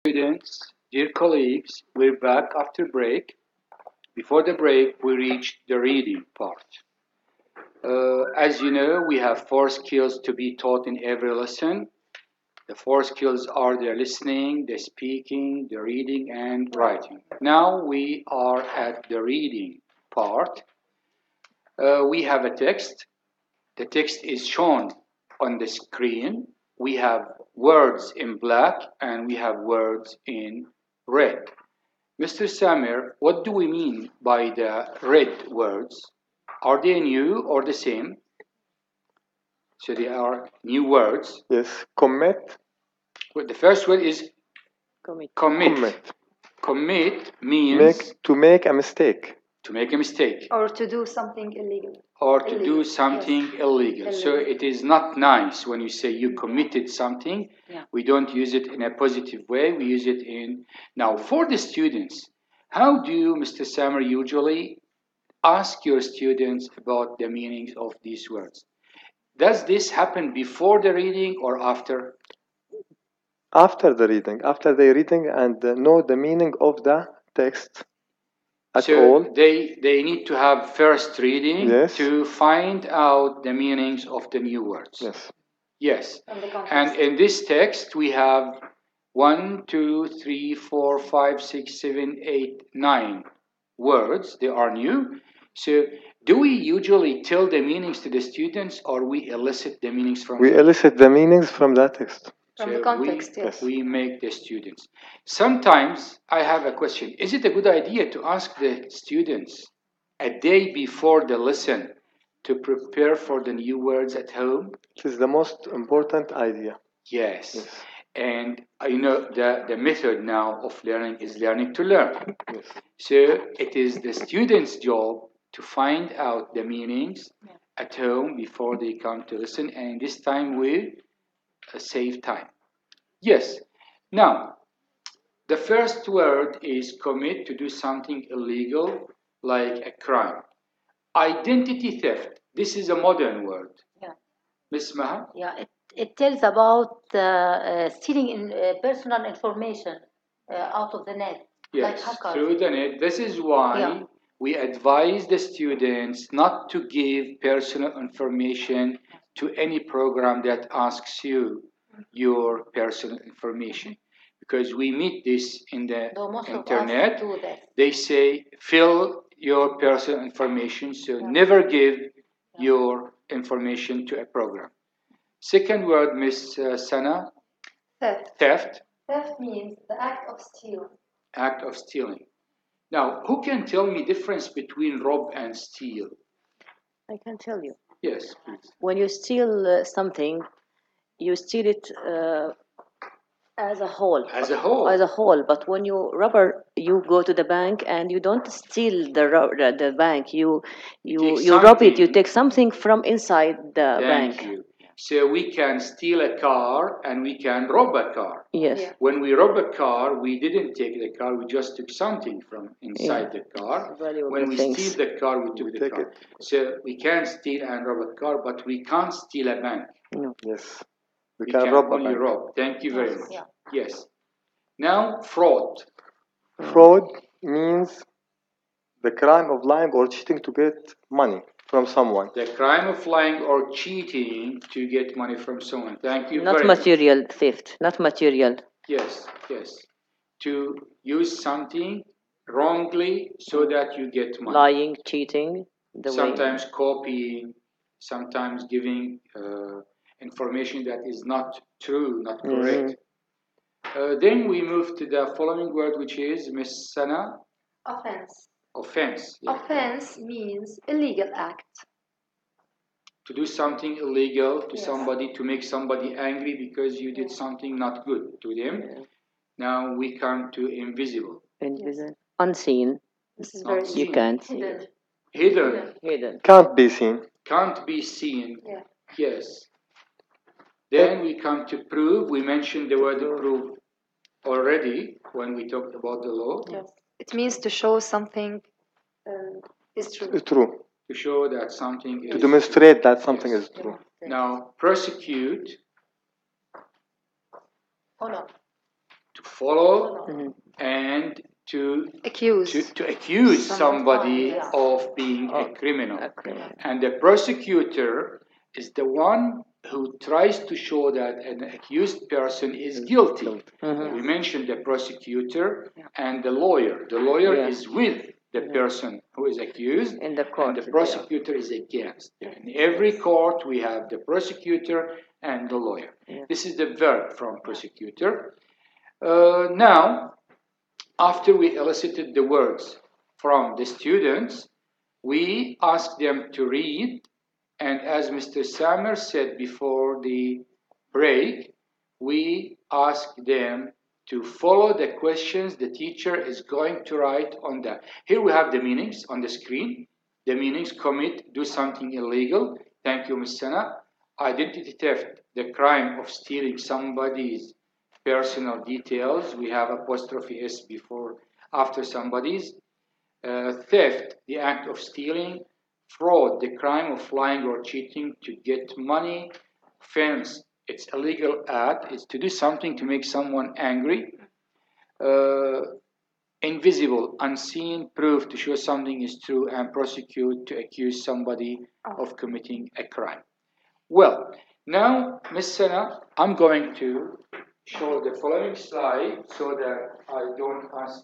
Students, dear colleagues, we're back after break. Before the break, we reached the reading part. As you know, we have four skills to be taught in every lesson. The four skills are the listening, the speaking, the reading, and writing. Now we are at the reading part. We have a text. The text is shown on the screen. We have words in black and we have words in red. Mr. Samir, what do we mean by the red words? Are they new or the same? So they are new words. Yes, commit. Well, the first word is Commit. commit. Commit means to make a mistake. to make a mistake Or to do something illegal. or to do Illegal, something yes. illegal. So Illegal. it is not nice when you say you committed something. Yeah. We don't use it in a positive way. We use it in now for the students. How do you, Mr. Samar, usually ask your students about the meanings of these words? Does this happen before the reading or after? After the reading, after they reading and know the meaning of the text at So all. they need to have first reading Yes. to find out the meanings of the new words. Yes. Yes. And the context. And in this text, we have 1, 2, 3, 4, 5, 6, 7, 8, 9 words. They are new. So, do we usually tell the meanings to the students or we elicit the meanings from We them? elicit the meanings from that text. From the So context, yes. we make the students. Sometimes I have a question. Is it a good idea to ask the students a day before the lesson to prepare for the new words at home? It is the most important idea. Yes. Yes. And you know the method now of learning is learning to learn. Yes. So it is the student's job to find out the meanings at home before they come to listen, and this time we save time. Yes. Now, the first word is commit, to do something illegal, like a crime. Identity theft. This is a modern word. Yeah. Miss Maha? Yeah, it tells about stealing personal information out of the net, like Yes, hackers. through the net. This is why Yeah. we advise the students not to give personal information to any program that asks you your personal information. Because we meet this in the Though most internet. of us do that. They say, fill your personal information, so Yeah. never give your information to a program. Second word, Miss Sana, Theft. theft. Theft means the act of stealing. Act of stealing. Now, who can tell me difference between rob and steal? I can tell you. Yes, please. When you steal something, you steal it as a whole. As a whole. As a whole. But when you go to the bank and you don't steal the bank. You take rob it. You something. take something from inside the Thank bank. you. So we can steal a car and we can rob a car. Yes. Yeah. When we rob a car, we didn't take the car, we just took something from inside the car. Valuable When we things. steal the car, we took the take car. it. So we can steal and rob a car, but we can't steal a bank. No. Yes. We We can can rob a only bank. rob. Thank you very Yes, much. yeah. Yes. Now, fraud. Fraud means the crime of lying or cheating to get money from someone. The crime of lying or cheating to get money from someone. Thank you Not very much. material theft. Not material. Yes, yes. To use something wrongly so that you get money. Lying, cheating. Sometimes copying, sometimes giving information that is not true, not correct. Then we move to the following word, which is Miss Sana, Offense. offense. Yeah. Offense means illegal act. To do something illegal to Yes. somebody, to make somebody angry because you did something not good to them. Yeah. Now we come to invisible. Invisible. Unseen. This is Not very seen. You can't see hidden. it. Hidden. Hidden. Can't be seen. Can't be seen. Yeah. Yes. Then we come to prove. We mentioned the word prove already when we talked about the law. Yes. It means to show something is true. True. To show that something To is demonstrate that something Yes. is true. Now, prosecute. Follow. To follow Mhm. and to Accuse. to accuse somebody Yeah. of being a Of criminal. a criminal. And the prosecutor is the one who tries to show that an accused person is guilty. Mhm. We mentioned the prosecutor and the lawyer. The lawyer Yeah. is with the person who is accused, In the court. and the prosecutor is against. In every court, we have the prosecutor and the lawyer. Yeah. This is the verb from prosecutor. Now, after we elicited the words from the students, we asked them to read, and as Mr. Samer said before the break, we asked them to follow the questions the teacher is going to write on that. Here we have the meanings on the screen. The meanings: commit, do something illegal. Thank you, Ms. Sana. Identity theft, the crime of stealing somebody's personal details. We have apostrophe S before, after somebody's. Theft, the act of stealing. Fraud, the crime of lying or cheating to get money. Offense, it's a legal act. It's to do something to make someone angry. Uh, Invisible, unseen proof to show something is true and prosecute to accuse somebody of committing a crime. Well, now, Ms. Sana, I'm going to show the following slide so that I don't ask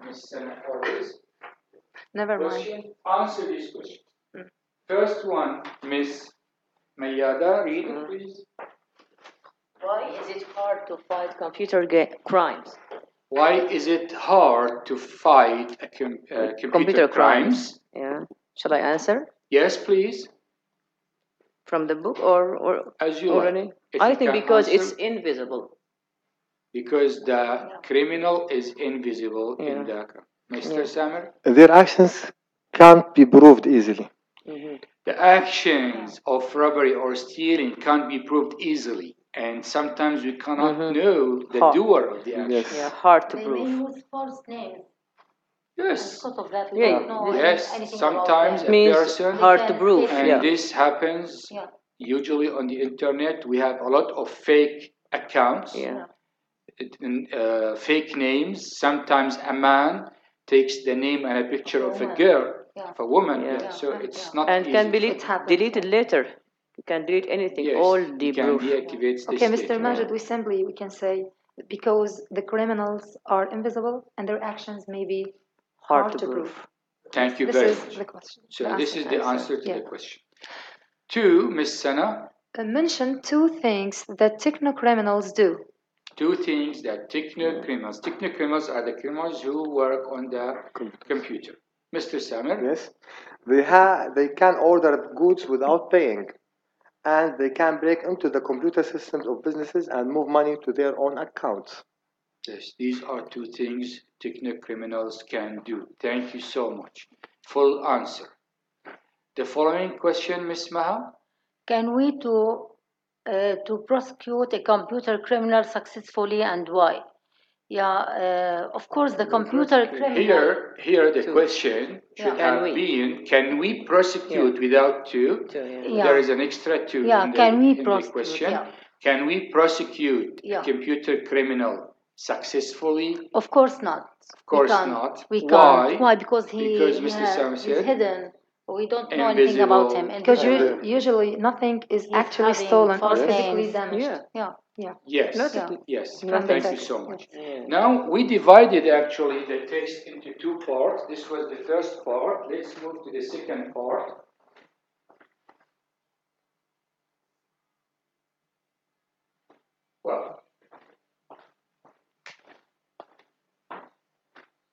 Ms. Sana always Never mind. question. Answer these questions. First one, Ms. Mayada, read it, please. Why is it hard to fight computer crimes? Why is it hard to fight computer crimes? Yeah. Shall I answer Yes, please. from the book or As you already? like. If I you think can because answer, it's invisible. because the criminal is invisible in the Mr. Samer. Their actions can't be proved easily. Mhm. The actions of robbery or stealing can't be proved easily, and sometimes we cannot know the Hard. doer of the action. Yes. Yeah, hard to They may prove. use false names. And Yes. because of that, we Yeah. don't know Yes. anything Sometimes about a them. Means person, hard They to can prove. take- and Yeah. this happens Yeah. usually on the internet. We have a lot of fake accounts. Yeah. Fake names. Sometimes a man takes the name and a picture of a woman. girl, Yeah. of a woman. Yeah. Yeah. So it's not And easy. can be It happens, deleted later. You can delete anything. Yes, All you can proof. deactivate the Okay, state. Mr. Majid, we can say because the criminals are invisible and their actions may be Hard to prove. Thank you This very is much. the question. So the this is the answer to Yeah. the question. 2, Miss Sana, Mention two things that techno criminals do. 2 things that techno-criminals are the criminals who work on the computer. Mr. Samer, Yes. They can order goods without paying, and they can break into the computer systems of businesses and move money to their own accounts. yes, these are 2 things techno-criminals can do. Thank you so much. Full answer. The following question, Miss Maha. Can we to prosecute a computer criminal successfully and why? Yeah, of course, the computer criminal. Here the question should Yeah. have been, can we prosecute without to? Yeah. There is an extra to Yeah, in the, can we in the prosecute? question. Yeah. Can we prosecute Yeah. a computer criminal successfully? Of course not. Of course we can't. not. We Why? can't. Why? Because Because Mr. Sam he's said hidden. We don't know anything about him. invisible. Because Invisible. usually nothing is He's actually having stolen or false physically names. damaged. Yeah. Yeah. Yes, Yeah. yes. From Thank the you text. so much. Yeah. Now we divided actually the text into 2 parts. This was the first part. Let's move to the second part. Well,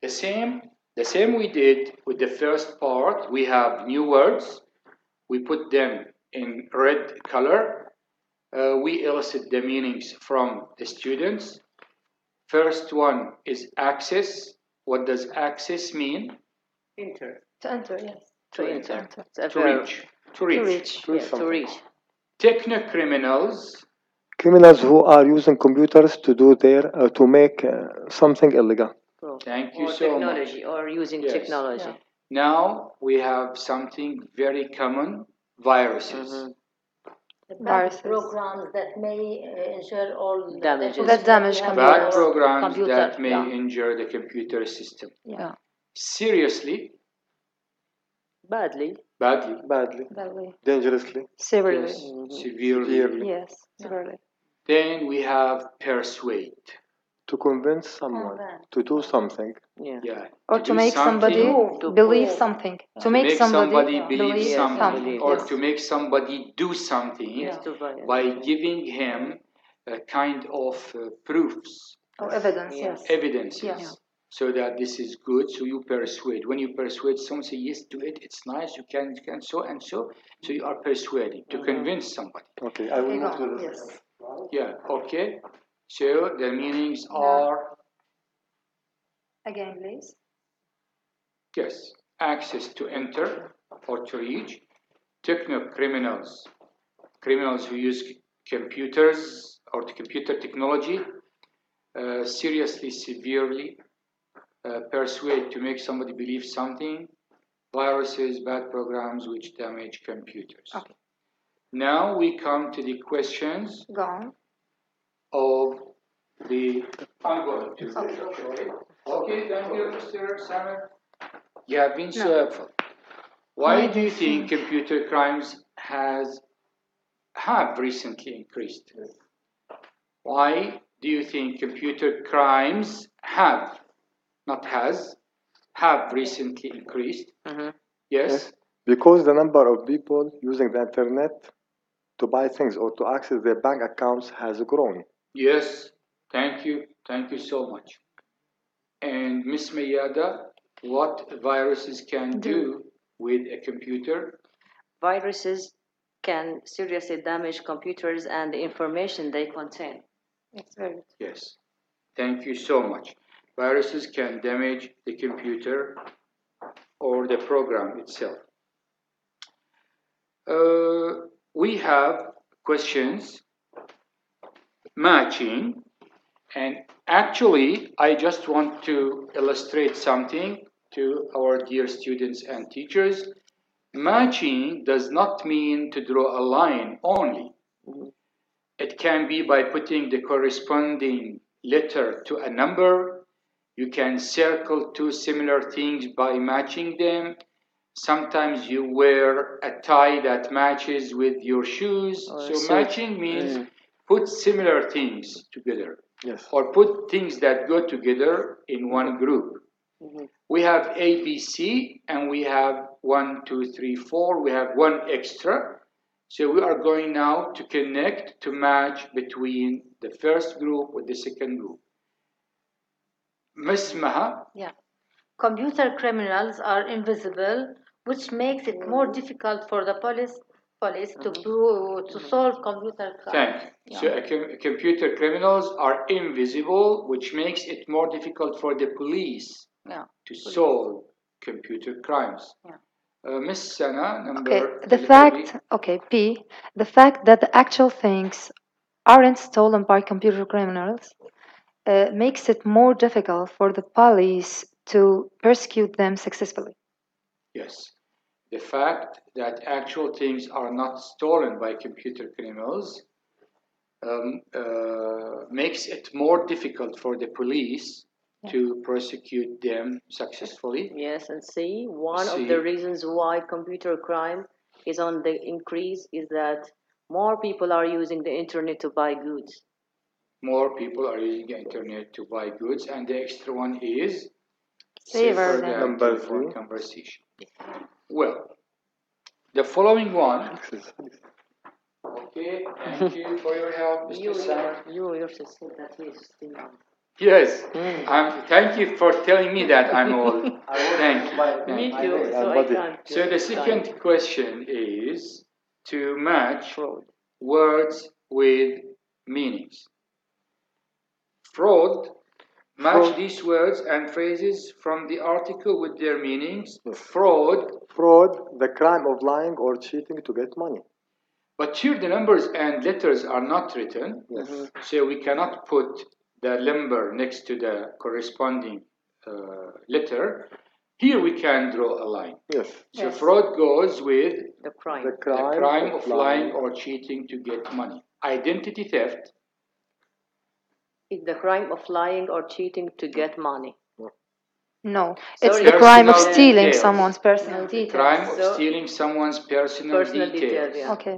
the same we did with the first part. We have new words. We put them in red color. We elicit the meanings from the students. First one is access. What does access mean? Enter. To enter, yes. To enter. It's a To verb. reach. To To reach. reach. Do Yeah, to something. reach. Techno-criminals. Criminals who are using computers to do to make something illegal. Thank you or so technology, much. or using Yes. technology. Now we have something very common, viruses. Bad Viruses. programs that may ensure all the Damages. information That damage we have computers. in Bad our programs computer. that may Yeah. injure the computer system. Yeah. Seriously, Badly. badly, Badly, Badly. dangerously, Severely. yes, severely. severely. Yes, severely. Then we have persuade. To convince someone Convince. to do something. Yeah. Yeah. Or to do make somebody something, To believe prove. something. To to make make somebody believe Yes, something, believe. or Yes. to make somebody do something Yes, to violate. by giving him a kind of proofs, Or evidence, Yeah. yes. evidences, Yeah. so that this is good. So you persuade. When you persuade someone, say yes, do it. It's nice. You can so and so. So you are persuading to convince somebody. Okay, I will Okay, move go to on. the Yes. Yeah. Okay. So the meanings are Again, please. yes, access to enter or to reach, techno criminals, criminals who use computers or the computer technology, seriously, severely, persuade to make somebody believe something, viruses, bad programs which damage computers. Okay. Now we come to the questions Go on. of the. I'm going to. Okay, thank you, Mr. Simon. You have been so helpful. Why do you think computer crimes have recently increased? Why do you think computer crimes have, not has, have recently increased? Mhm. Yes? Because the number of people using the internet to buy things or to access their bank accounts has grown. Yes. Thank you. Thank you so much. And Ms. Mayada, what viruses can do with a computer? Viruses can seriously damage computers and the information they contain. It's very good. Yes. Thank you so much. Viruses can damage the computer or the program itself. We have questions matching, and actually, I just want to illustrate something to our dear students and teachers. Matching does not mean to draw a line only. It can be by putting the corresponding letter to a number. You can circle two similar things by matching them. Sometimes you wear a tie that matches with your shoes. So matching means put similar things together. Yes. Or put things that go together in one group. We have A, B, C, and we have 1, 2, 3, 4. We have one extra. So we are going now to connect, to match between the first group with the second group. Ms. Maha? Yeah. Computer criminals are invisible, which makes it more difficult for the police to solve computer crimes. Thank you. So computer criminals are invisible, which makes it more difficult for the police to solve computer crimes. Miss Sana, number B, the fact that the actual things aren't stolen by computer criminals makes it more difficult for the police to persecute them successfully. Yes. The fact that actual things are not stolen by computer criminals makes it more difficult for the police to prosecute them successfully. Yes, and see, one of the reasons why computer crime is on the increase is that more people are using the internet to buy goods. More people are using the internet to buy goods, and the extra one is Safer safer than than telephone conversation. Well, the following one. Okay, thank you for your help, Mr. Summer. You yourself said that he's still on. Yes, thank you for telling me that I'm old. Thank you. Me too, so I can't. So the second question is to match words with meanings. Fraud, match these words and phrases from the article with their meanings. Fraud, the crime of lying or cheating to get money. But here the numbers and letters are not written, so we cannot put the number next to the corresponding letter. Here we can draw a line. Yes. So Yes. fraud goes with The crime. The the crime, crime of lying or cheating to get money. Identity theft, It's the crime of lying or cheating to get money. No, it's Sorry. the crime of Personal stealing details. someone's personal Yeah. details. crime of So- stealing someone's personal Personal details. details, yeah. Okay.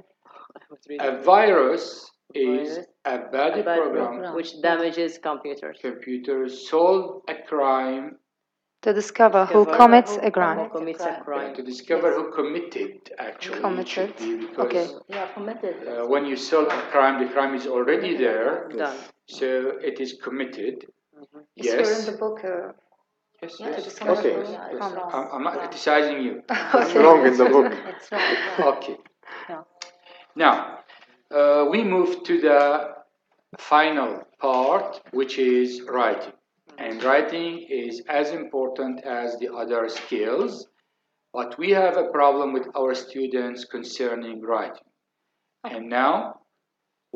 A virus is Virus, a bad a bad program. program. which damages computers. Computers solve a crime To discover who Discover commits who a crime. Who commits a crime. crime. to discover Yes. who committed, actually. It Committed. should be because Okay. Yeah, committed. when you solve a crime, the crime is already there, Done. so it is committed. It's here in Yes. the book. Yes, Yeah, yes. it's Okay. committed. Yeah, it's Yes. wrong. I'm not criticizing you. It's wrong in the book. It's wrong. Yeah. Okay. Yeah. Now, we move to the final part, which is writing. And writing is as important as the other skills, but we have a problem with our students concerning writing. And now,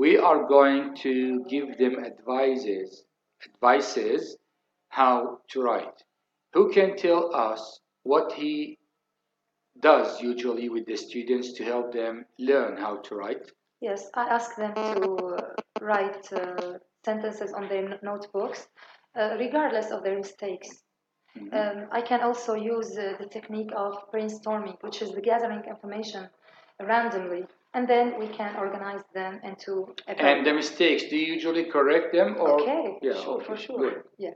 we are going to give them advices how to write. Who can tell us what he does usually with the students to help them learn how to write? Yes, I ask them to write sentences on their notebooks, regardless of their mistakes. I can also use the technique of brainstorming, which is the gathering information randomly, and then we can organize them into a And paragraph. the mistakes, do you usually correct them or? Okay, Yeah, sure, okay, for sure. good. Yes.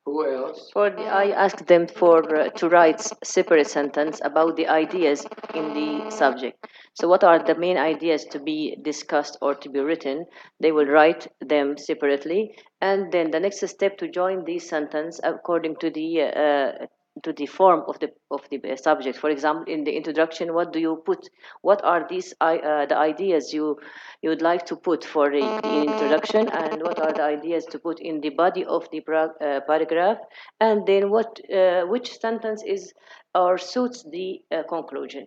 Who else? I ask them to write separate sentence about the ideas in the subject. So what are the main ideas to be discussed or to be written? They will write them separately, and then the next step to join these sentence according to the form of the subject. For example, in the introduction, what do you put? What are the ideas you would like to put for the introduction, and what are the ideas to put in the body of the paragraph, and then which sentence is or suits the conclusion.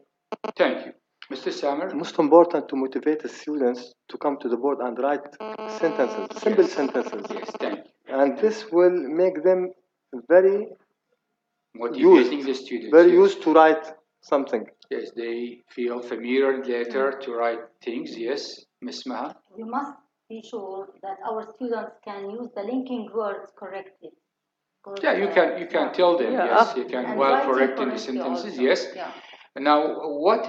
Thank you. Mr. Samer? Most important to motivate the students to come to the board and write sentences, simple Yes. sentences. Yes, thank you. And this will make them very Motivating the students. very yes. used to write something. Yes, they feel familiar later to write things. Yes, Ms. Maha? We must be sure that our students can use the linking words correctly. Because, Yeah, you can yeah. tell them. Yeah, Yes, you can And while writing correcting the correctly sentences. also. Yes. Yeah. Now, what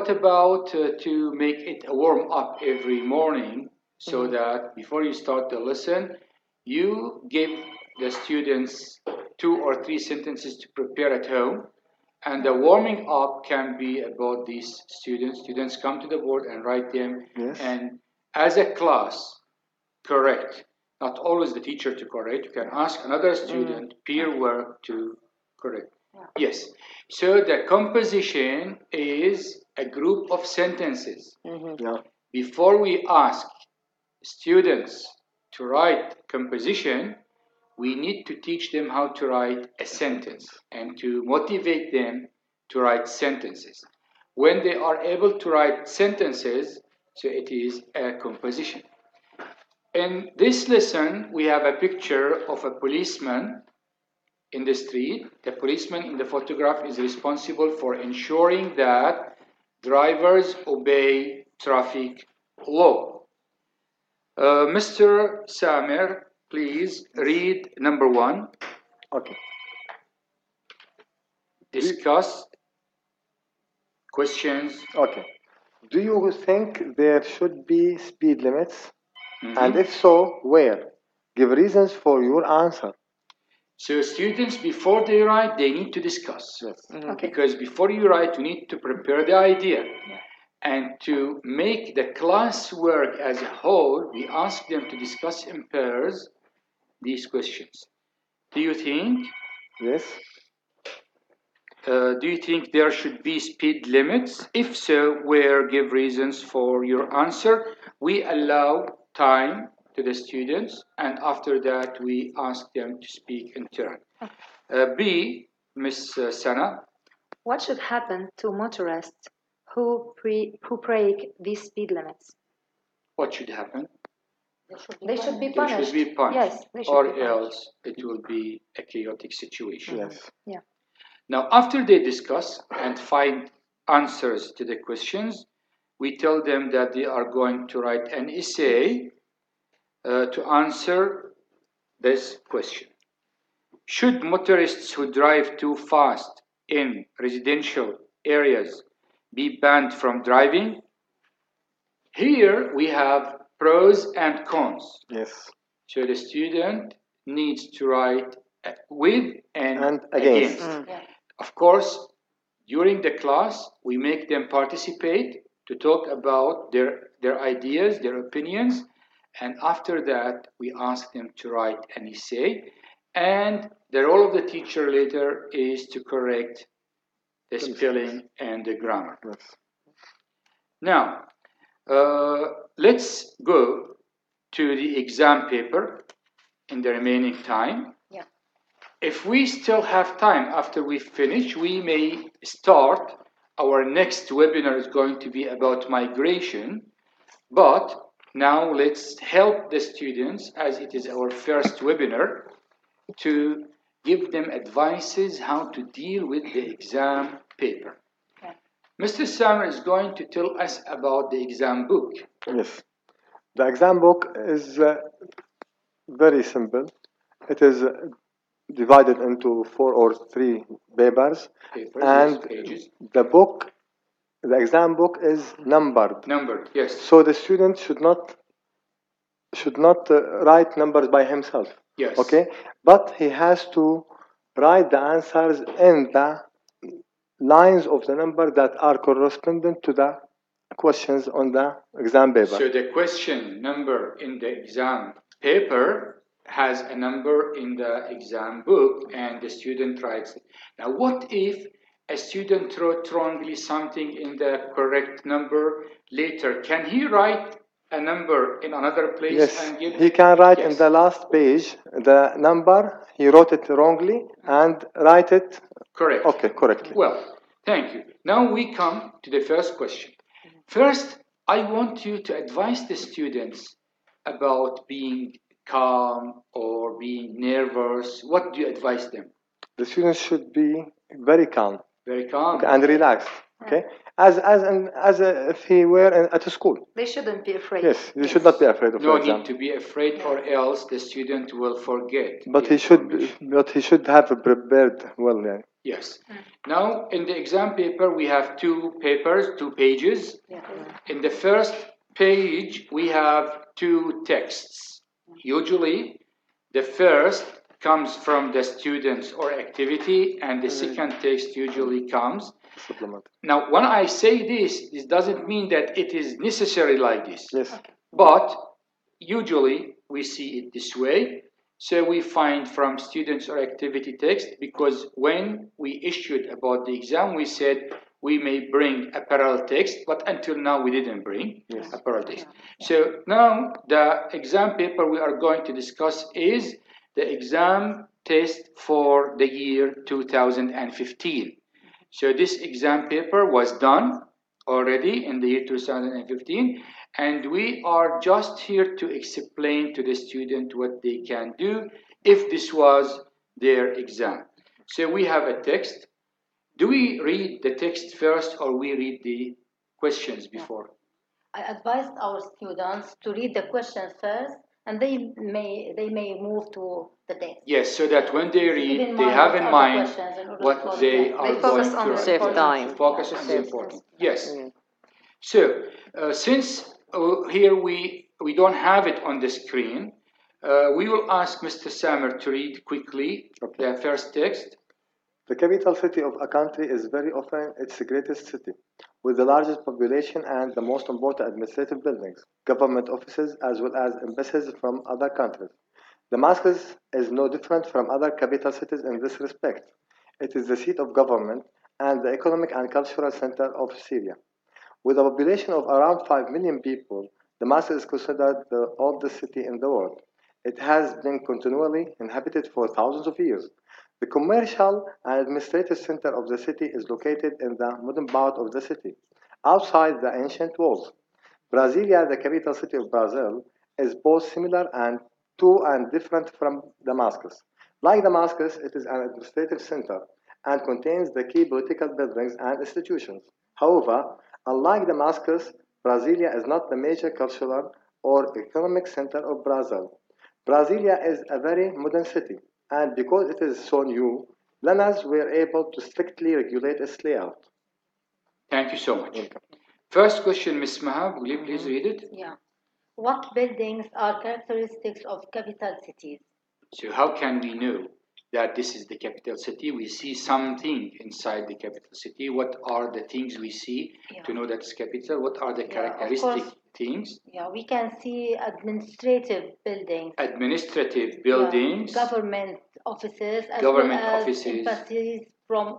about to make it a warm up every morning so that before you start the lesson, you give the students 2 or 3 sentences to prepare at home, and the warming up can be about these students. Students come to the board and write them, Yes. and as a class, correct. Not always the teacher to correct. You can ask another student, peer work to correct. Yes. So the composition is a group of sentences. Yeah. Before we ask students to write composition, we need to teach them how to write a sentence and to motivate them to write sentences. When they are able to write sentences, so it is a composition. In this lesson, we have a picture of a policeman in the street. The policeman in the photograph is responsible for ensuring that drivers obey traffic law. Mr. Samer, please read number 1. Okay. Discuss questions. Okay. Do you think there should be speed limits? Mhm. And if so, where? Give reasons for your answer. So students, before they write, they need to discuss. Yes. Okay. Because before you write, you need to prepare the idea. And to make the class work as a whole, we ask them to discuss in pairs these questions. Do you think Yes. there should be speed limits? If so, where? Give reasons for your answer. We allow time to the students, and after that, we ask them to speak in turn. B, Miss Sana. What should happen to motorists who break these speed limits? What should happen? They should be They punished. should be punished. Yes, they should Or be punished. else it will be a chaotic situation. Yes. Yeah. Now, after they discuss and find answers to the questions, we tell them that they are going to write an essay to answer this question. Should motorists who drive too fast in residential areas be banned from driving? Here we have pros and cons. Yes. So the student needs to write with and against. Of course, during the class, we make them participate to talk about their ideas, their opinions, and after that, we ask them to write an essay. And the role of the teacher later is to correct the spelling and the grammar. Yes. Now, let's go to the exam paper in the remaining time. Yeah. If we still have time after we finish, we may start. Our next webinar is going to be about migration, but now let's help the students, as it is our first webinar, to give them advices how to deal with the exam paper. Okay. Mr. Samar is going to tell us about the exam book. Yes. The exam book is very simple. It is divided into 4 or 3 papers, and pages. The exam book is numbered. Numbered, yes. So the student should not write numbers by himself. Yes. Okay, but he has to write the answers in the lines of the number that are correspondent to the questions on the exam paper. So the question number in the exam paper has a number in the exam book, and the student writes it. Now, what if a student wrote wrongly something in the correct number later? Can he write a number in another place? Yes, and give he can write Yes. in the last page the number, he wrote it wrongly, and write it Correct. correctly. Well, thank you. Now we come to the first question. First, I want you to advise the students about being calm or being nervous. What do you advise them? The students should be very calm, Very calm. and relaxed. Okay, as if he were at a school. They shouldn't be afraid. Yes, they should not be afraid of No the exam. need to be afraid, or else the student will forget. But the he should have prepared well. Yeah. Yes. Now, in the exam paper, we have 2 papers, 2 pages. Yeah. In the first page, we have 2 texts. Usually, the first comes from the students or activity, and the second text usually comes. Supplement. Now, when I say this doesn't mean that it is necessary like this. Yes. But usually we see it this way. So we find from students or activity text, because when we issued about the exam, we said we may bring a parallel text, but until now we didn't bring a parallel text. So now the exam paper we are going to discuss is the exam test for the year 2015. So this exam paper was done already in the year 2015, and we are just here to explain to the student what they can do if this was their exam. So we have a text. Do we read the text first, or we read the questions before? I advised our students to read the questions first, and they may move to the text. Yes, so that when they Keep read, in they mind have what in are the mind questions in order what to they understand. are They going focus on to the write. Save time. Focus on the Save important. Yes. So since here we don't have it on the screen, we will ask Mr. Samer to read quickly the first text. The capital city of a country is very often its greatest city, with the largest population and the most important administrative buildings, government offices, as well as embassies from other countries. Damascus is no different from other capital cities in this respect. It is the seat of government and the economic and cultural center of Syria. With a population of around 5 million people, Damascus is considered the oldest city in the world. It has been continually inhabited for thousands of years. The commercial and administrative center of the city is located in the modern part of the city, outside the ancient walls. Brasilia, the capital city of Brazil, is both similar and different from Damascus. Like Damascus, it is an administrative center and contains the key political buildings and institutions. However, unlike Damascus, Brasilia is not the major cultural or economic center of Brazil. Brasilia is a very modern city, and because it is so new, learners were able to strictly regulate its layout. Thank you so much. First question, Ms. Maha, will you please read it? Yeah. What buildings are characteristics of capital cities? So how can we know that this is the capital city? We see something inside the capital city. What are the things we see to know that it's capital? What are the characteristic things? Yeah, we can see administrative buildings. Administrative buildings. Government offices. Government as well as offices. embassies from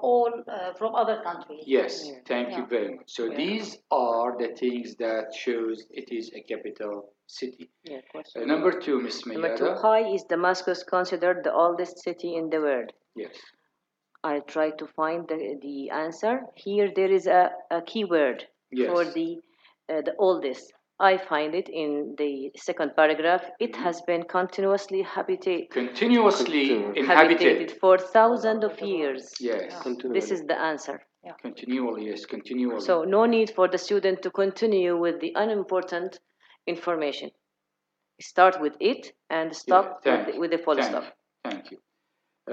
other countries. Yes, thank you very much. So these are the things that shows it is a capital city. Yeah, number 2, Ms. Number 2, Mayada. why is Damascus considered the oldest city in the world? Yes. I try to find the answer. Here there is a keyword for the oldest. I find it in the second paragraph. It has been continuously inhabited for thousands of years. Yes. This is the answer. Continually, yes, continually. So no need for the student to continue with the unimportant information. Start with it and stop with the full stop. Thank you.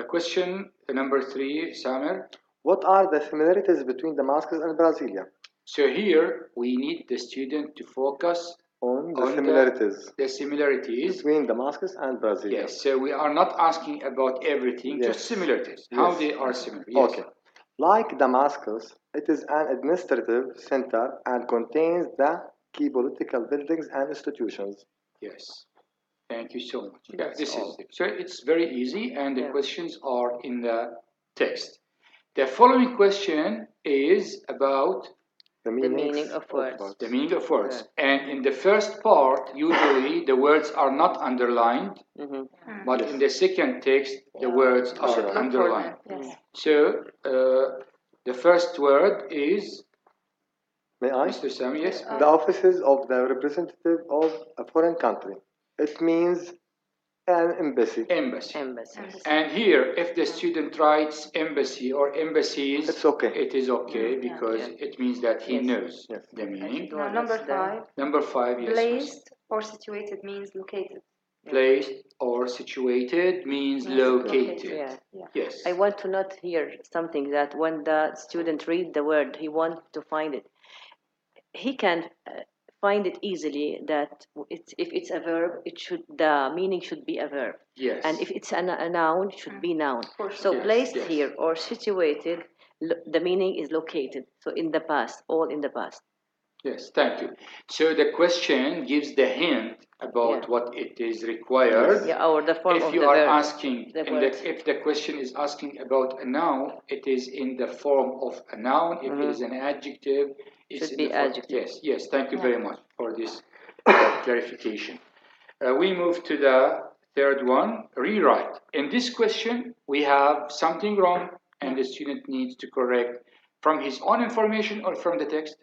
Question number 3, Samer. What are the similarities between Damascus and Brasilia? So here we need the student to focus on the similarities. The similarities between Damascus and Brasilia. Yes, so we are not asking about everything, just similarities. How they are similar. Yes. Okay. Like Damascus, it is an administrative center and contains the key political buildings and institutions. Yes. Thank you so much. Yeah, so it's very easy, and the questions are in the text. The following question is about the meaning of words. The meaning of words. And in the first part, usually the words are not underlined, but in the second text, the words are underlined. So the first word is. May I? Mr. Sam, yes. The offices of the representative of a foreign country. It means an embassy. Embassy. And here, if the student writes embassy or embassies, it's okay. It is okay because it means that he knows the meaning. Number 5. Number 5, yes. Placed or situated means located. Placed or situated means located. Yes. I want to note here something that when the student read the word, he wants to find it. He can find it easily that if it's a verb, the meaning should be a verb. Yes. And if it's a noun, it should be noun. So placed here or situated, the meaning is located. So in the past, all in the past. Yes, thank you. So the question gives the hint about what it is required. Or the form if of you the are verb. asking, if the question is asking about a noun, it is in the form of a noun. If it is an adjective, it should be adjective. Yes. Thank you very much for this clarification. We move to the third one, rewrite. In this question, we have something wrong, and the student needs to correct from his own information or from the text.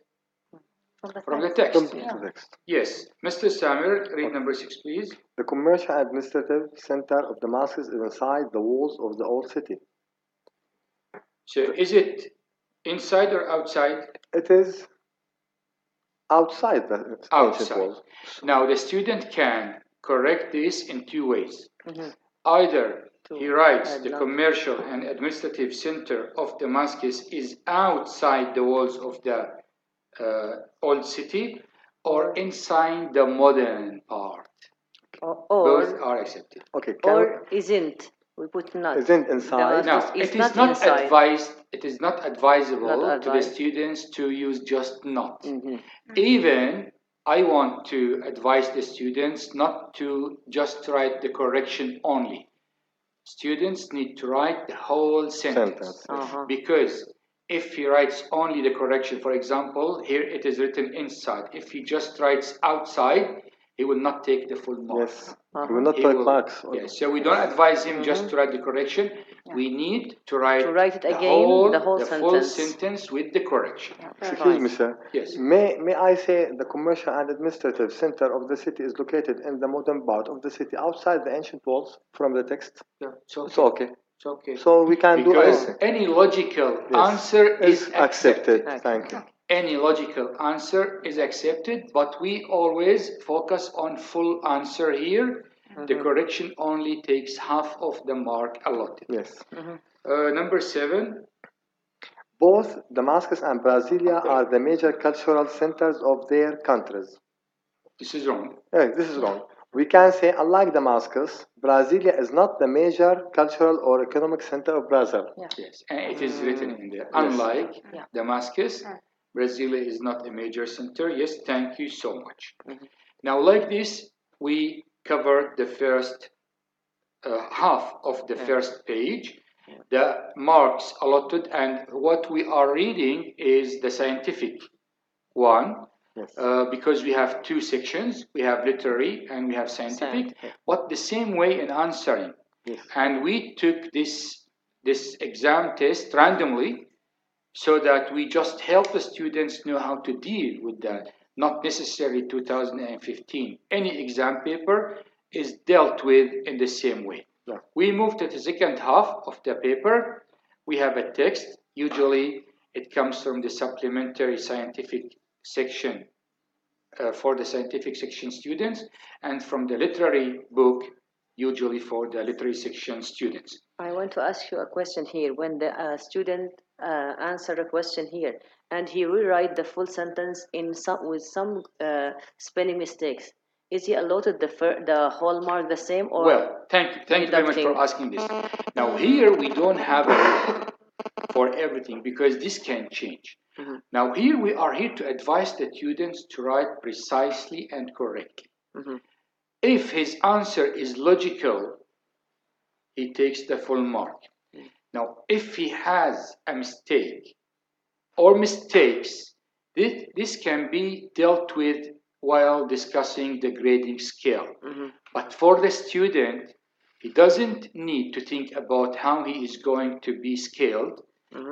From the text. Yes. Mr. Samir, read number 6, please. The commercial administrative center of Damascus is inside the walls of the old city. So is it inside or outside? It is outside the ancient walls. Now the student can correct this in 2 ways. Either he writes the commercial and administrative center of Damascus is outside the walls of the old city, or inside the modern part. Both are accepted. Okay. Or isn't. We put not. Isn't inside. No, it is not advised. It is not advisable to the students to use just not. Even I want to advise the students not to just write the correction only. Students need to write the whole sentence. Because if he writes only the correction, for example, here it is written inside. If he just writes outside, he will not take the full mark. Yes, he will not take marks. Yes, so we don't advise him just to write the correction. We need to write it again, the whole full sentence with the correction. Excuse me, sir. Yes. May I say the commercial and administrative center of the city is located in the modern part of the city, outside the ancient walls from the text? Yeah, it's okay. It's okay. So we can do Because anything. any logical Yes. answer is accepted. Thank you. Any logical answer is accepted, but we always focus on full answer here. The correction only takes half of the mark allotted. Yes. Number 7. Both Damascus and Brasilia are the major cultural centers of their countries. This is wrong. This is wrong. We can say, unlike Damascus, Brasilia is not the major cultural or economic center of Brazil. Yes, and it is written in there. Unlike Damascus, Brasilia is not a major center. Yes, thank you so much. Now, like this, we covered the first half of the first page. The marks allotted, and what we are reading is the scientific one. Yes. Because we have two sections, we have literary and we have scientific, but the same way in answering. Yes. And we took this exam test randomly so that we just help the students know how to deal with that, not necessarily 2015. Any exam paper is dealt with in the same way. Yeah. We move to the second half of the paper. We have a text. Usually it comes from the supplementary scientific section for the scientific section students, and from the literary book, usually for the literary section students. I want to ask you a question here. When the student answer a question here, and he rewrite the full sentence with some spelling mistakes, is he allotted the whole mark the same, or? Well, thank you very much for asking this. Now here we don't have a rule for everything because this can change. Now here we are here to advise the students to write precisely and correctly. If his answer is logical, he takes the full mark. Now if he has a mistake or mistakes, this can be dealt with while discussing the grading scale. But for the student, he doesn't need to think about how he is going to be scaled.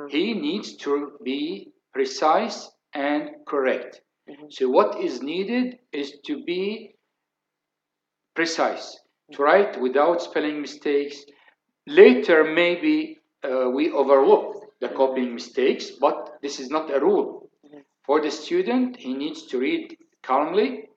He needs to be precise and correct. So what is needed is to be precise, to write without spelling mistakes. Later, maybe we overlook the copying mistakes, but this is not a rule. For the student, he needs to read calmly,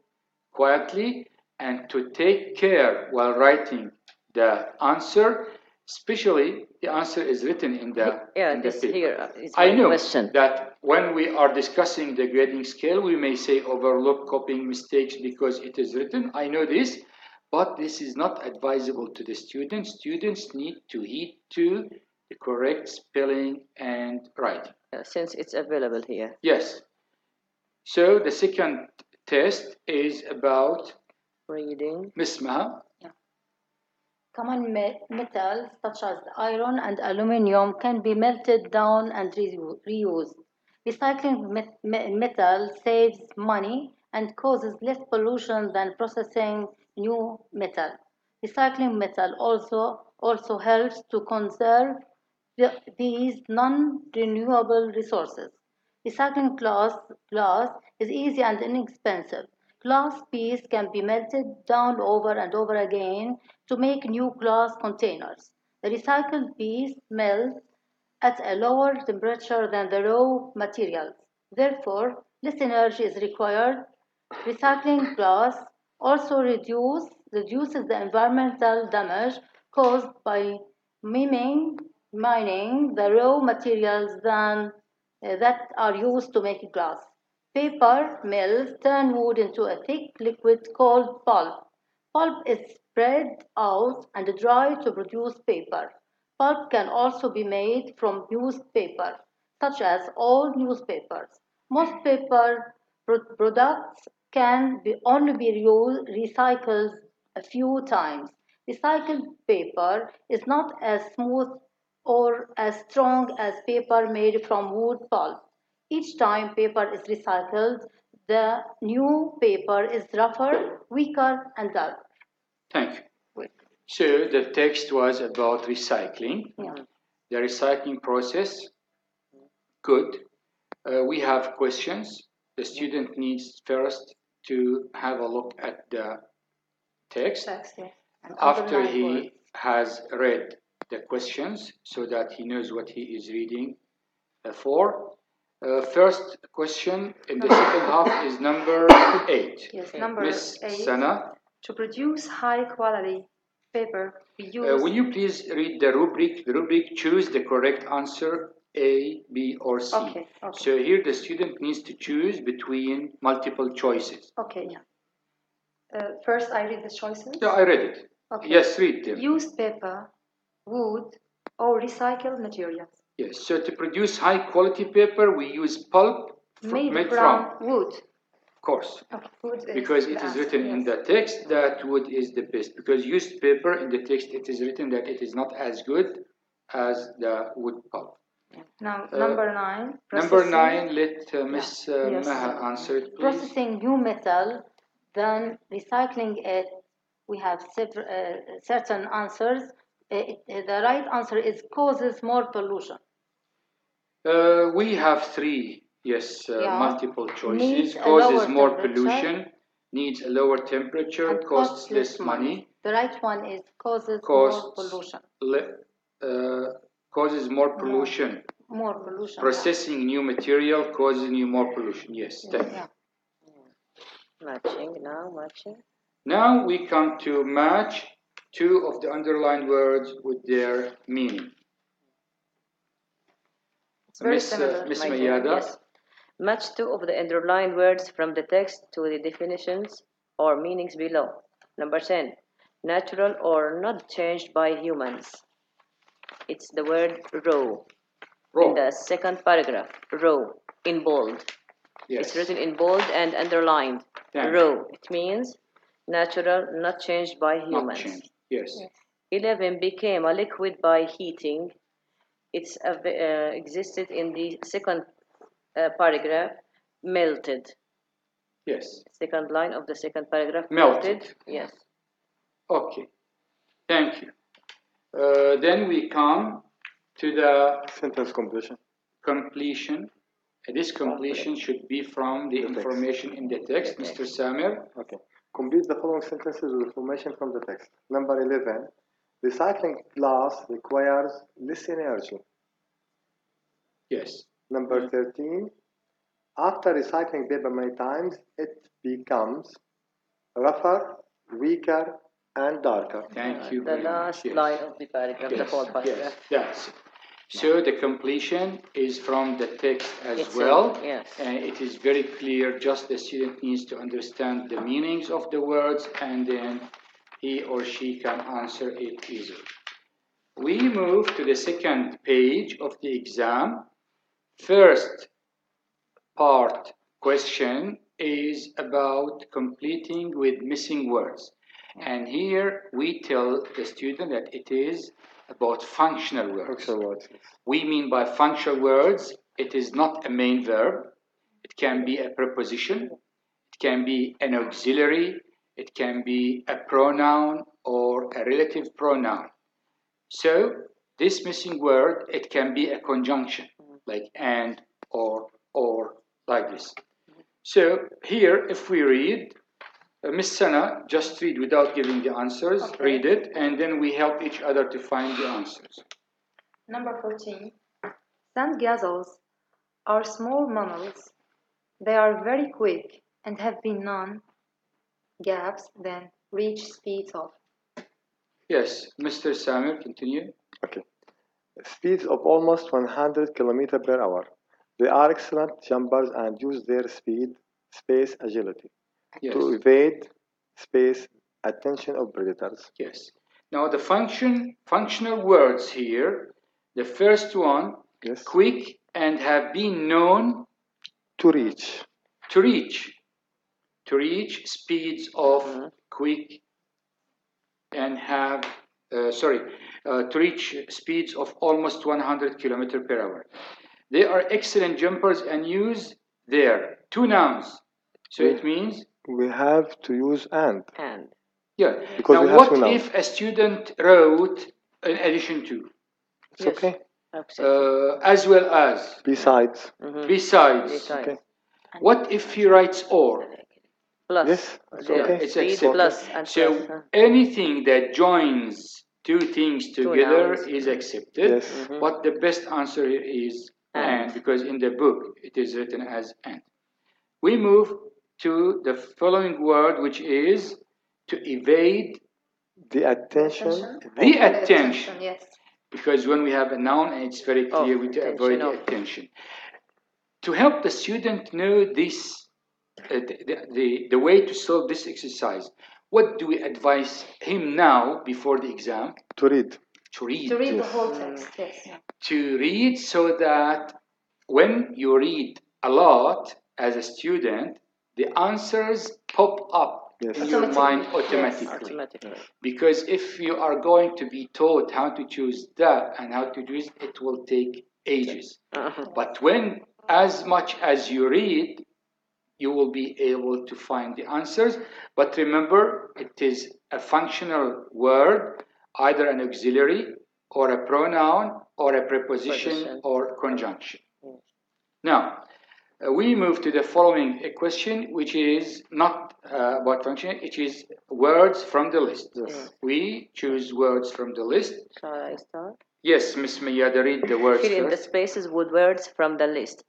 quietly, and to take care while writing the answer. Especially, the answer is written in the paper. Here is I know question. that when we are discussing the grading scale, we may say overlook copying mistakes because it is written. I know this, but this is not advisable to the students. Students need to heed to the correct spelling and writing. Since it's available here. Yes. So the second test is about reading. Miss Maha. Common metals such as iron and aluminum can be melted down and reused. Recycling metal saves money and causes less pollution than processing new metal. Recycling metal also helps to conserve these non-renewable resources. Recycling glass is easy and inexpensive. Glass piece can be melted down over and over again to make new glass containers. The recycled piece melts at a lower temperature than the raw materials. Therefore, less energy is required. Recycling glass also reduces the environmental damage caused by mining the raw materials that are used to make glass. Paper mills turn wood into a thick liquid called pulp. Pulp is spread out and dried to produce paper. Pulp can also be made from used paper, such as old newspapers. Most paper products can only be recycled a few times. Recycled paper is not as smooth or as strong as paper made from wood pulp. Each time paper is recycled, the new paper is rougher, weaker, and darker. Thank you. So the text was about recycling. The recycling process. Good. We have questions. The student needs first to have a look at the text. After he has read the questions so that he knows what he is reading for. First question in the second half is number 8. Yes, number Miss 8. Sana, To produce high quality paper, we use. will you please read the rubric? The rubric, choose the correct answer, A, B, or C. Okay. So here the student needs to choose between multiple choices. Okay, yeah. First, I read the choices. Yeah, I read it. Okay. Yes, read them. Used paper, wood, or recycled materials. Yes, so to produce high quality paper, we use pulp Made from wood. Of course, Okay, wood is because the it is answer, written in the text that wood is the best. Because used paper in the text, it is written that it is not as good as the wood pulp. Now, number 9. Number 9, let Miss Yes. Maha answer it, please. Processing new metal, then recycling it. We have certain answers. The right answer is causes more pollution. We have 3, yes, multiple choices. Needs a Causes lower more temperature. pollution, needs a lower temperature, And costs less money. The right one is causes more pollution. Causes more pollution. More pollution. Processing new material causes more pollution. Yes, thank you. Matching. Now we come to match 2 of the underlined words with their meaning. It's very similar. Miss Mayada. Yes. Match 2 of the underlined words from the text to the definitions or meanings below. Number 10. Natural or not changed by humans. It's the word raw. In the second paragraph. Raw. In bold. Yes. It's written in bold and underlined. Raw. It means natural, not changed by humans. Not changed. Yes. 11. Became a liquid by heating. It's existed in the second paragraph. Melted. Yes. Second line of the second paragraph. Melted. Yes. Okay. Thank you. Then we come to the Sentence completion. completion. This completion should be from the information in the text. Mr. Samir. Okay. Complete the following sentences with information from the text. Number 11. Recycling glass requires less energy. Yes. Number 13. After recycling paper many times, it becomes rougher, weaker, and darker. Thank you The very last much. Yes. line of the paragraph, the whole paragraph. Yes, that's it. So the completion is from the text as It's well. yes. And it is very clear, just the student needs to understand the meanings of the words and then he or she can answer it easily. We move to the second page of the exam. First part question is about completing with missing words. And here we tell the student that it is about functional words. We mean by functional words, it is not a main verb. It can be a preposition. It can be an auxiliary. It can be a pronoun or a relative pronoun. So this missing word, it can be a conjunction, like and, or, like this. So here, if we read, Miss Sana, just read without giving the answers. Okay. Read it, and then we help each other to find the answers. Number 14. Sand gazelles are small mammals. They are very quick and have been known gaps then reach speeds of. Yes, Mr. Samir, continue. Okay. Speeds of almost 100 km per hour. They are excellent jumpers and use their space agility to evade space attention of predators. Yes. Now the functional words here, the first one, quick and have been known to reach speeds of quick and have to reach speeds of almost 100 km per hour. They are excellent jumpers and use their 2 nouns. So it means we have to use and. Yeah. Because now what if a student wrote in addition to? It's okay. As well as. Besides. Besides. Okay. What if he writes or? Plus. Yes, it's okay. It's accepted. Plus and so plus. anything that joins two things Two together nouns. is accepted. Yes. But the best answer here is and, because in the book it is written as and. We move to the following word, which is to evade The attention. the attention. Yes. Because when we have a noun, and it's very clear, we to avoid the attention. To help the student know this, the way to solve this exercise, what do we advise him now before the exam? To read. To read. To read the whole text, yes. To read, so that when you read a lot as a student, the answers pop up in your mind automatically. Because if you are going to be taught how to choose that and how to do it, it will take ages. But when, as much as you read, you will be able to find the answers. But remember, it is a functional word, either an auxiliary or a pronoun or a preposition or conjunction. Now, we move to the following question, which is not about function, it is words from the list. Yes. We choose words from the list. Shall I start? Yes, Miss Mayada, read the words Fill in the first. spaces with words from the list.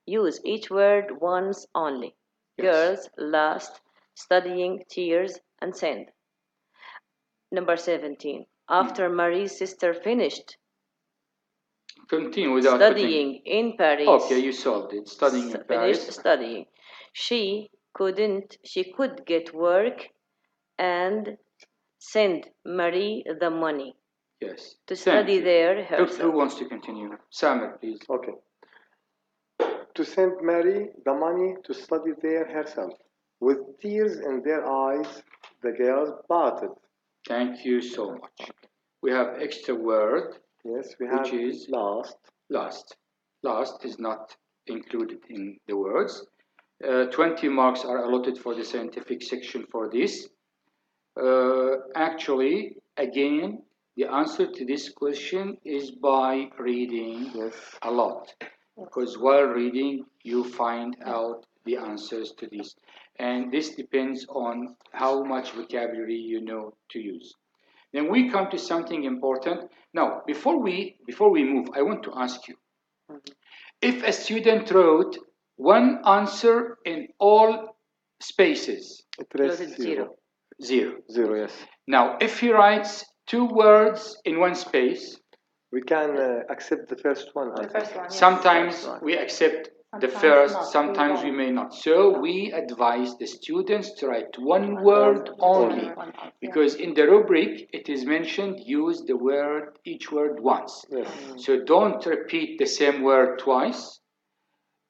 Use each word once only. Yes. Girls, last, studying, tears, and send. Number 17. After Marie's sister finished Continue without studying in Paris. Okay, you solved it. Studying in Paris. Finished studying. She could get work and send Marie the money Yes. to Thank study you. there Who herself. wants to continue? Samer, please. Okay. To send Mary the money to study there herself. With tears in their eyes, the girls parted. Thank you so much. We have extra word, Yes, we which have is last. last. Last is not included in the words. 20 marks are allotted for the scientific section for this. Actually, again, the answer to this question is by reading a lot. Because while reading, you find out the answers to this. And this depends on how much vocabulary you know to use. Then we come to something important. Now, before we move, I want to ask you, if a student wrote one answer in all spaces, It rests Noted zero. zero. Zero, yes. Now, if he writes two words in one space, We can accept the first one. I The think. first one, yes. sometimes we accept the Sometimes first, not. sometimes we won't. may not. So we advise the students to write one word only. Because in the rubric, it is mentioned, use the word, each word once. Yes. So don't repeat the same word twice,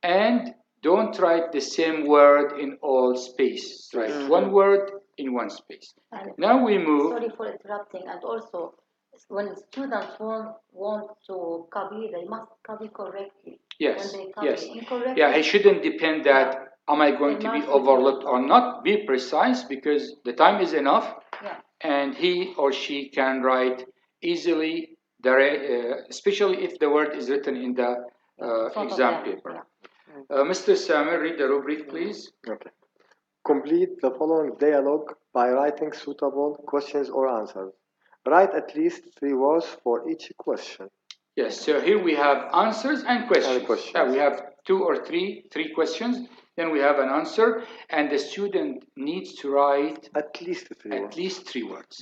and don't write the same word in all spaces. Write one word in one space. And Now we move. sorry for interrupting. And also, when students want to copy, they must copy correctly. Yes, When they copy yes. incorrectly, Yeah, it shouldn't depend that am I going It to be must be overlooked correct. or not. Be precise, because the time is enough, Yeah. and he or she can write easily, especially if the word is written in the in front of exam them, paper. yeah. Mr. Samer, read the rubric, please. Okay. Complete the following dialogue by writing suitable questions or answers. Write at least 3 words for each question. Yes, so here we have answers and questions. questions. We have three questions, then we have an answer, and the student needs to write At least 3 at words. least 3 words.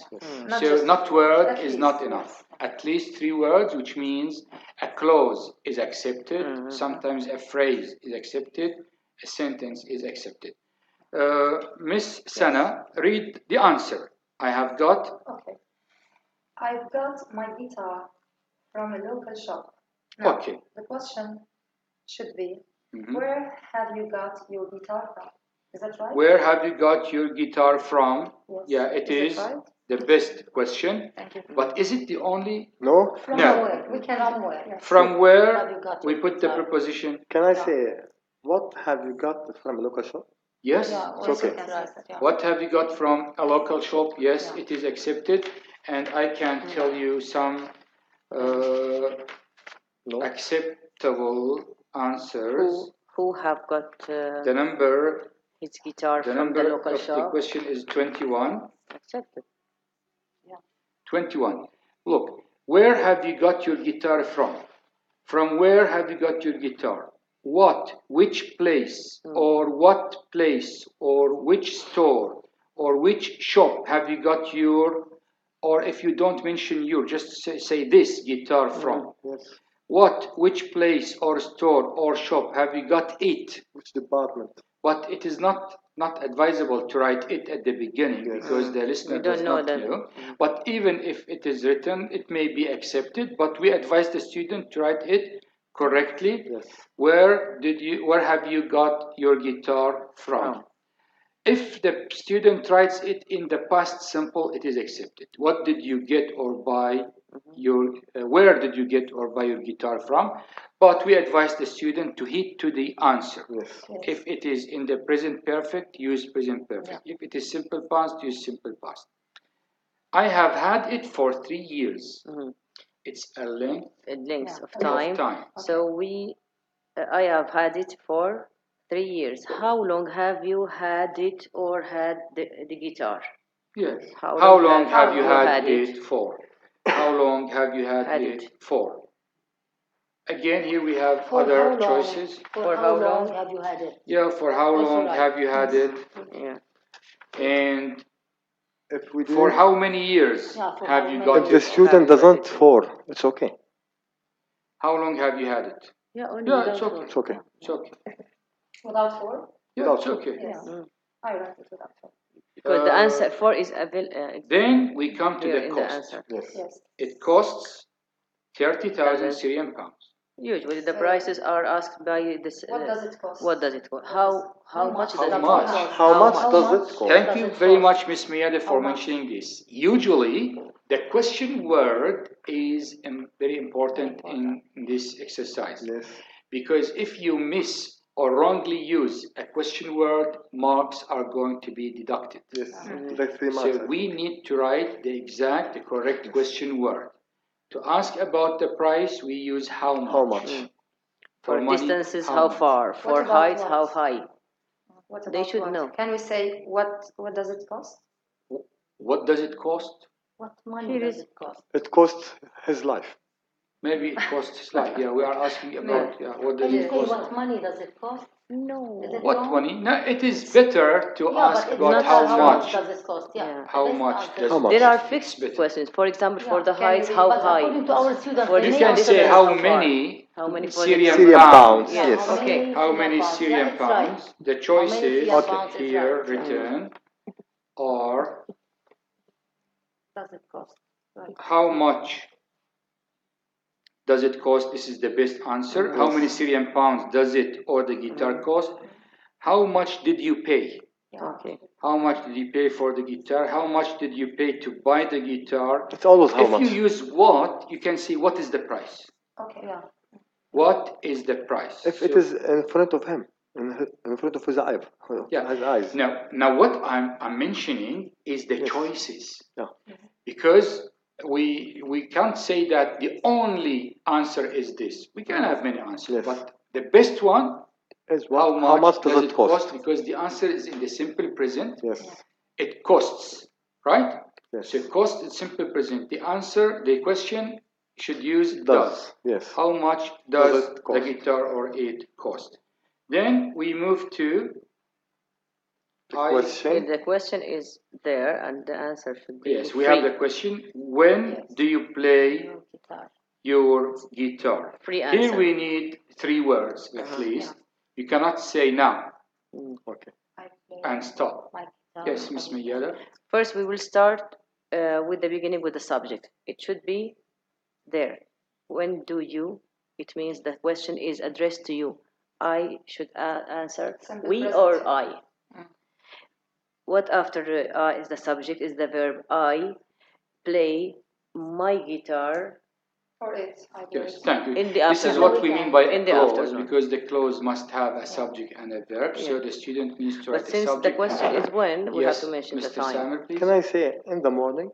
Not So just not word at is least, not yes. enough. At least 3 words, which means a clause is accepted, sometimes a phrase is accepted, a sentence is accepted. Miss Sana, read the answer. I have got. Okay. I've got my guitar from a local shop. Now, Okay. the question should be, Mhm. where have you got your guitar from? Is that right? Where have you got your guitar from? Yes. Yeah, it Is is it right? the best question. Thank you. But is it the only? No? From No. where? We can from where? Yes. From Have where you got we your put the guitar? preposition? Can I No. say, what have you got from a local shop? Yes. Yeah, It's also okay. can say that, yeah. What have you got from a local shop? Yes, Yeah. it is accepted. And I can tell you some No? acceptable answers. Who have got The number, his guitar the from the number local of the shop? question is 21. Accepted. 21. Look, where have you got your guitar from? From where have you got your guitar? What, which place, or what place, or which store, or which shop have you got your, or if you don't mention your, just say this guitar from. Yes. What, which place, or store, or shop have you got it? Which department? But it is not advisable to write it at the beginning because the listener does not know. But even if it is written, it may be accepted. But we advise the student to write it correctly. Yes. Where have you got your guitar from? If the student writes it in the past simple, it is accepted. What did you get or buy your? Where did you get or buy your guitar from? But we advise the student to hit to the answer. Yes. If it is in the present perfect, use present perfect. If it is simple past, use simple past. I have had it for 3 years. It's a length of time. So I have had it for 3 years. How long have you had it or had the guitar? Yes. How long have you had it for? How long have you had it for? Again, here we have other choices. For how long have you had it? Yeah, for how long have you had it? Yeah. And if we for how many years have you got it? If the student doesn't for, it's okay. How long have you had it? Yeah, it's okay. It's okay. It's okay. Without for? Yeah, it's okay. Yes. I write it without for. Because the answer for is available. Then we come to the cost. Yes. It costs 30,000 Syrian pounds. Usually the prices are asked by this. What does it cost? What does it cost? How much does it much? cost? How much does it cost? Thank you very much, Ms. Miyada, for mentioning this. Usually, the question word is very important in this exercise. Yes. Because if you miss or wrongly use a question word, marks are going to be deducted. Yes. Like 3 marks. So we need to write the correct question word. To ask about the price, we use how much. How much? For money, distances, how how much? far? For about height, what? how high? What They about should what? know. Can we say what does it cost? What does it cost? What money does it cost? It costs his life. Maybe it costs his life. Yeah, we are asking about what does Can you it say cost? what money does it cost? No. Is it What wrong? money? No, it is better to ask but it's about not how much. does it cost? Yeah. How much does How it much? There are cost? fixed It's better. questions. For example, for the Can heights, we- how But high? according to our students, For they You may can answer say this. how far? many How many for Syrian Syrian pounds, pounds. Yeah, yes. Okay. How many pounds? Yeah, Syrian it's right. pounds? The How many choices Syrian pounds is here right. written are Does it cost? Right. how much does it cost? This is the best answer. How many Syrian pounds does it or the guitar cost? How much did you pay? Okay. How much did you pay for the guitar? How much did you pay to buy the guitar? It's always how If much. you use what, you can say what is the price. Okay. Yeah. What is the price? If it is in front of him, in front of his eye, his eyes. Now what I'm mentioning is the choices. Yeah. Because we can't say that the only answer is this. We can have many answers, Yes. but the best one Is what? How much does it cost? Because the answer is in the simple present. Yes. It costs, right? Yes. So cost is simple present. The answer, the question should use Does. Yes. How much does it the cost? guitar or it cost? Then we move to Question. The question is there, and the answer should be Yes, we free. have the question. When do you play Guitar. your guitar? Free Here answer. we need 3 words at least. You cannot say now Okay. I play and stop. My guitar. Yes, Ms. Miyada. First, we will start with the beginning with the subject. It should be there. When do you? It means the question is addressed to you. I should answer Simple we present. or I. What after I is the subject is the verb I play my guitar for it. I do Yes, it. thank you. In the This is afternoon. what we mean by In a the clause, afternoon. because the clause must have a subject and a verb, so Yeah. the student needs to But write a since the subject. question and a is verb. when, we have Yes, to mention the Mr. time. Samer, please. Can I say in the morning?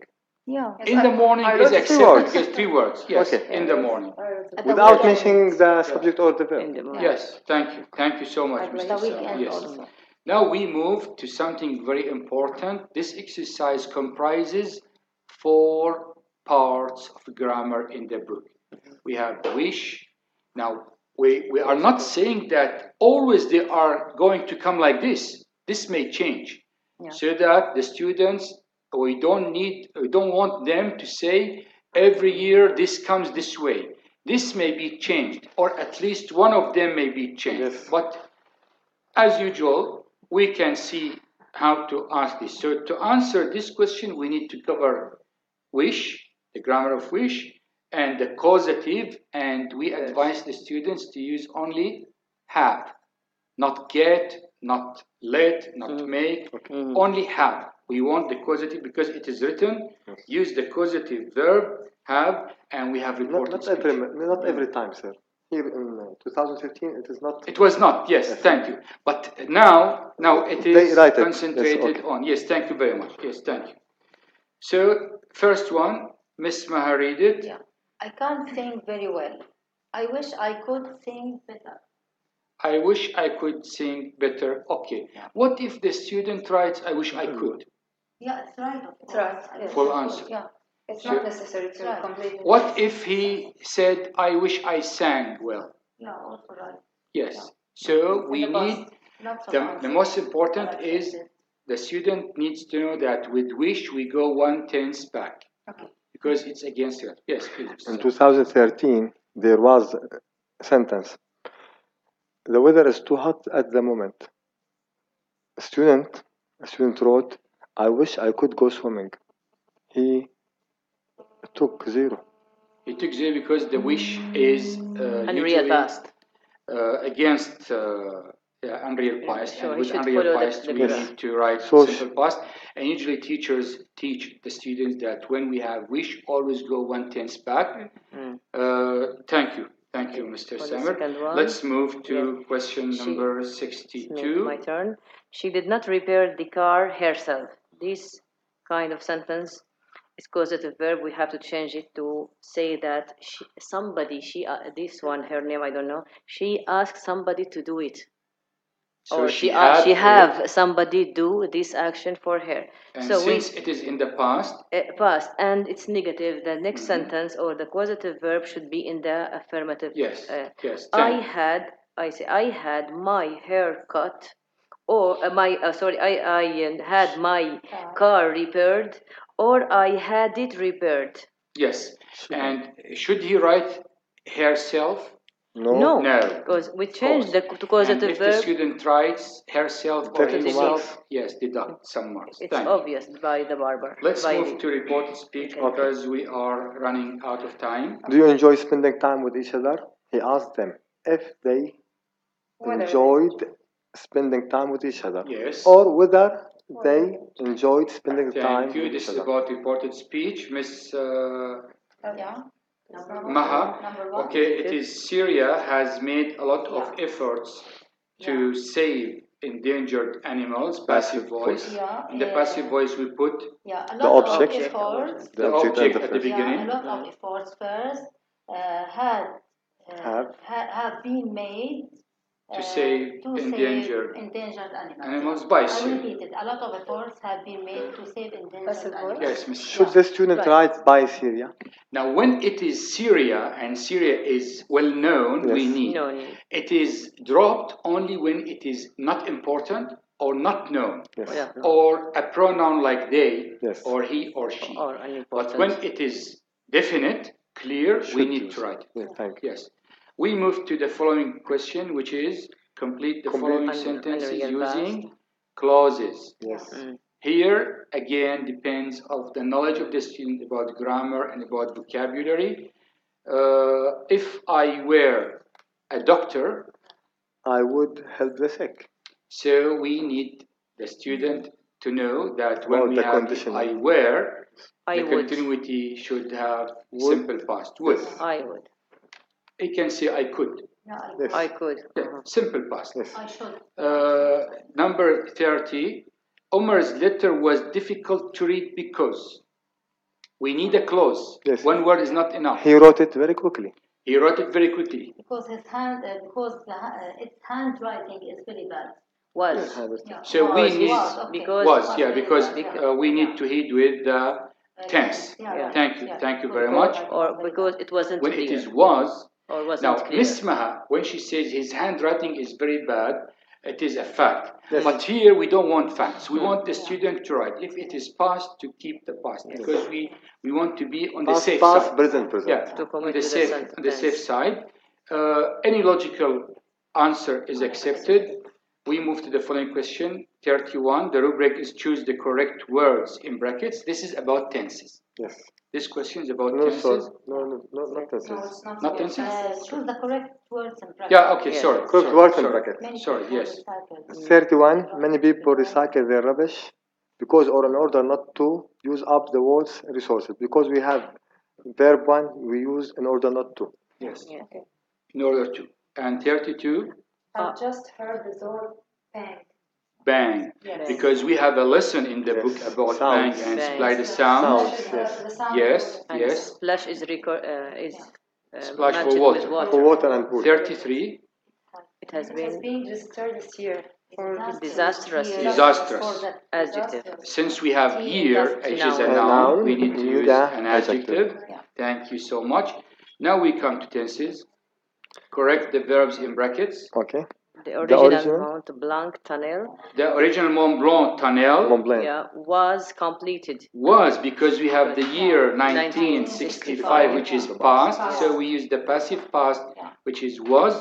Yeah. Yes, In the morning I is wrote 3 accepted words. because 3 words. Yes, Okay. in the morning. At the Without weekend. mentioning the subject or the In verb. the morning. Yes, thank you. Thank you so much, At Mr. The Samer. weekend Yes. also. Now we move to something very important. This exercise comprises 4 parts of grammar in the book. We have wish. Now, we are not saying that always they are going to come like this. This may change. Yeah. So that the students, we don't want them to say every year this comes this way. This may be changed, or at least one of them may be changed. Yes. But as usual, we can see how to ask this. So to answer this question, we need to cover wish, the grammar of wish, and the causative, and we advise the students to use only have, not get, not let, not make, only have. We want the causative because it is written, use the causative verb, have, and we have reported Not every time, sir. Here in 2015, it is not. It was not, yes, thank you. But now it They is write it. concentrated Yes, okay. on. Yes, thank you very much. Yes, thank you. So, first one, Miss Maha, read it. Yeah. I can't sing very well. I wish I could sing better. I wish I could sing better. Okay. What if the student writes, I wish I could? Yeah, it's right. It's right. Yes. Full answer. Yeah. It's Sure. not necessary to Right. complete it. What if he said, I wish I sang well? Yeah, also right. Yes. So we In the need, past, lots of the answers most important are is accepted. the student needs to know that with wish we go 1/10 back. Okay. Because it's against it. Yes, please. In 2013, there was a sentence. The weather is too hot at the moment. A student wrote, I wish I could go swimming. He took 0. He took zero because the wish is Unreal usually past. against unreal past. Sure, And he with should unreal follow the- past, the we graph. need to write So simple past. And usually teachers teach the students that when we have wish, always go 1/10 back. Thank you. Thank you, Mr. For the Samer. second one, Let's move to yeah. question She- number It's 62. my turn. She did not repair the car herself. This kind of sentence is causative verb. We have to change it to say that this one, her name, I don't know. She asked somebody to do it. So Or she she had have somebody do this action for her. And So since it is in the past, past and it's negative, the next sentence or the causative verb should be in the affirmative. yes, yes. I had my hair cut, or I had my car repaired, or I had it repaired. Yes. And should he write herself? No. No, No. because we changed the to And causative if the verb. student writes herself or 32 himself, marks. yes, deduct some marks. It's Thank you. obvious by the barber. Let's by move the- to reported speech Okay. because we are running out of time. Do you enjoy spending time with each other? He asked them if they Whether- enjoyed spending time with each other. Yes. Or whether they enjoyed spending time Thank you. with This each is other. about reported speech. Miss Yeah. Maha. Number one. Okay, it is Syria has made a lot of efforts to save endangered animals, passive voice. Yeah, In the passive voice we put Yeah, a The lot object. of efforts. the object at the first. beginning. Yeah, a lot of efforts first have been made To save endangered animals. by I Syria. repeat it. A lot of efforts have been made to save endangered Passive voice? animals. Yes, Miss. Should the student Right. write by Syria? Now, when it is Syria and Syria is well known, we Yes. need. No need. It is dropped only when it is not important or not known, Yes. Yeah. or a pronoun like they, Yes. or he or she. Or But unimportant. when it is definite, clear, we Should need use. to write it. Yeah, thank you. Yes. We move to the following question, which is complete the following Under- sentences under real using clauses. Yes. Here, again, depends of the knowledge of the student about grammar and about vocabulary. If I were a doctor, I would help the sick. so we need the student to know that when About we the have if condition. I were, I the would. continuity should have Would. simple past. Would. I would. I can say I could. Yeah, Yes. I could. Yeah, simple past. Yes. I should. Number 30. Omar's letter was difficult to read because we need a clause. Yes. One word is not enough. He wrote it very quickly. He wrote it very quickly. Because its handwriting is very bad. Was. Yeah. So we Was, need okay. was, yeah, because yeah. we need to head with the Tense. Yeah. Thank you very much. Or because it wasn't When clear. it is was, Or wasn't now clear. Miss Maha, when she says his handwriting is very bad, it is a fact. Yes. But here we don't want facts. We want the student to write. If it is past, to keep the past, because we want to be on the Past, safe past, side. present, present. Yeah, To on commit the to safe the on the safe sentence. side. Any logical answer is accepted. We move to the following question, 31. The rubric is choose the correct words in brackets. This is about tenses. Yes. This question is about No, tenses. sorry. No, not tenses. No, it's not. Not tenses? Choose the correct words and brackets. Yeah, okay, Yeah. sorry. Correct sorry, words in sorry. brackets. Many Sorry, people yes. recycle. 31. Many people recycle their rubbish because, or in order not to use up the world's resources. Because we have verb 1, we use in order not to. Yes, Yeah. in order to. And 32, I've just heard the door bang. bang. Yes. Because we have a lesson in the Yes. book about Sounds. bang and Bang. supply the sound. Sounds, yes. The sound Yes, of And yes. splash is Splash for matched water. with water. For water and food. 33, It has It has been been registered this year for disastrous. Here, Disastrous. for the Adjective. since we have year, which is a Noun. noun, we need to Need use a an adjective. adjective. Thank you so much. Now we come to tenses. Correct the verbs in brackets. Okay. The original original? Mont Blanc tunnel The original Mont Blanc tunnel Mont Blanc. was completed. was because we have the year 1965, which is past, so we use the passive past, which is was.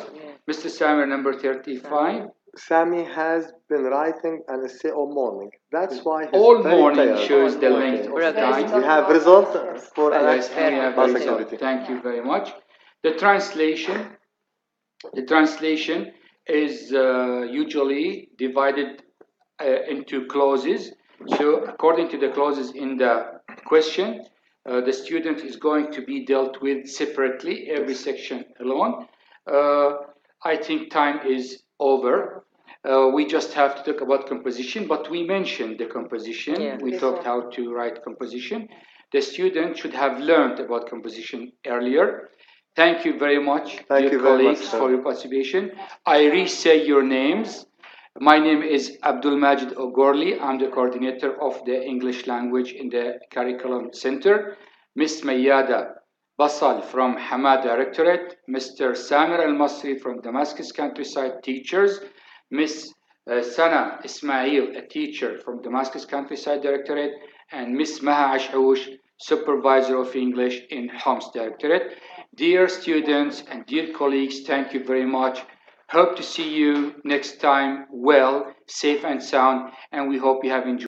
Mr. Samer, number 35. Sammy has been writing an essay all morning. That's why he's All very morning tired. shows the Okay. length of Very time. We have result for an Yes, and we have the past result. activity. Thank you very much. The translation is usually divided into clauses. So according to the clauses in the question, the student is going to be dealt with separately, every section alone. I think time is over. We just have to talk about composition, but we mentioned the composition. Yeah. We talked how to write composition. The student should have learned about composition earlier. Thank you very much, Thank dear you very much, colleagues, sir. for your participation. I re-say your names. My name is Abdul Majid Ogorli. I'm the coordinator of the English language in the Curriculum Center. Ms. Mayada Basal from Hamad Directorate. Mr. Samir Al-Masri from Damascus Countryside Teachers. Ms. Sana Ismail, a teacher from Damascus Countryside Directorate. And Ms. Maha Ashoush, Supervisor of English in Homs Directorate. Dear students and dear colleagues, thank you very much. Hope to see you next time well, safe and sound, and we hope you have enjoyed.